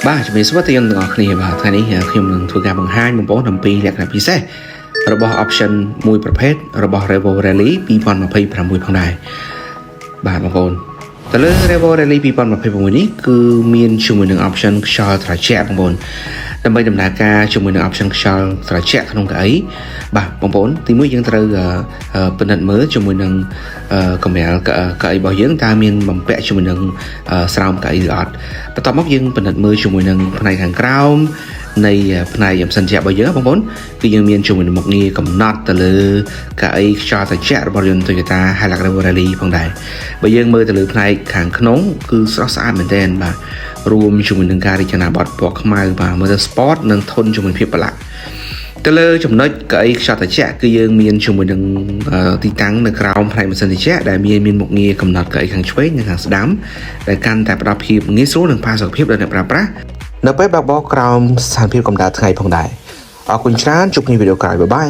Baจะมีสวัสดิยังต่างគ្នាបាទថ្ងៃនេះខ្ញុំនឹងធ្វើការបង្ហាញបងប្អូនអំពីលក្ខណៈពិសេសរបស់ option មួយប្រភេទរបស់ Revo Rally 2026ផងដែរបាទបងប្អូនទៅលើ Revo Rally 2026នេះគឺមានជាមួយនឹង option ខ្យល់ត្រជាក់បងប្អូនដើម្បីដំណើរការជាមួយនឹង option ខ្យល់ត្រជាក់ក្នុងកៅអីបាទបងប្អូនទីមួយយើងត្រូវពិនិត្យមើលជាមួយនឹងកម្រាលកៅអីរបស់យើងតើមានបំពាក់ជាមួយនឹងស្រោមកៅអីឬអត់បន្ទាប់មកយើងពិនិត្យមើលជាមួយនឹងផ្នែកខាងក្រោមនៃផ្នែកសំជារបស់យើងបងប្អូនគឺយើងមានជាមួយនឹងមុខងារកំណត់ទៅលើកៅអីខ្យល់ត្រជាក់របស់យន្ត Toyota Hilux Revo Rally ផងដែរបើយើងមើលទៅលើផ្នែកខាងក្នុងគឺស្រស់ស្អាតមែនទែនបាទរួមជាមួយនឹងការរចនាប័ទ្មពណ៌ខ្មៅបាទមើលទៅ sport និងធន់ជាមួយភាពប្រឡាក់ទៅលើចំណុចកៅអីខ្យល់ត្រជាក់គឺយើងមានជាមួយនឹងទីតាំងនៅក្រោមផ្នែកម៉ាស៊ីនត្រជាក់ដែលមានមុខងារកំណត់កៅអីខាងឆ្វេងនិងខាងស្ដាំដែលកាន់តែផ្ដល់ភាពងាយស្រួលនិងផាសុកភាពដល់អ្នកប្រើប្រាស់នៅពេលបើកបរក្រោមស្ថានភាពកម្ដៅថ្ងៃផងដែរអរគុណច្រើនជួបគ្នាវីដេអូក្រោយបាយបាយ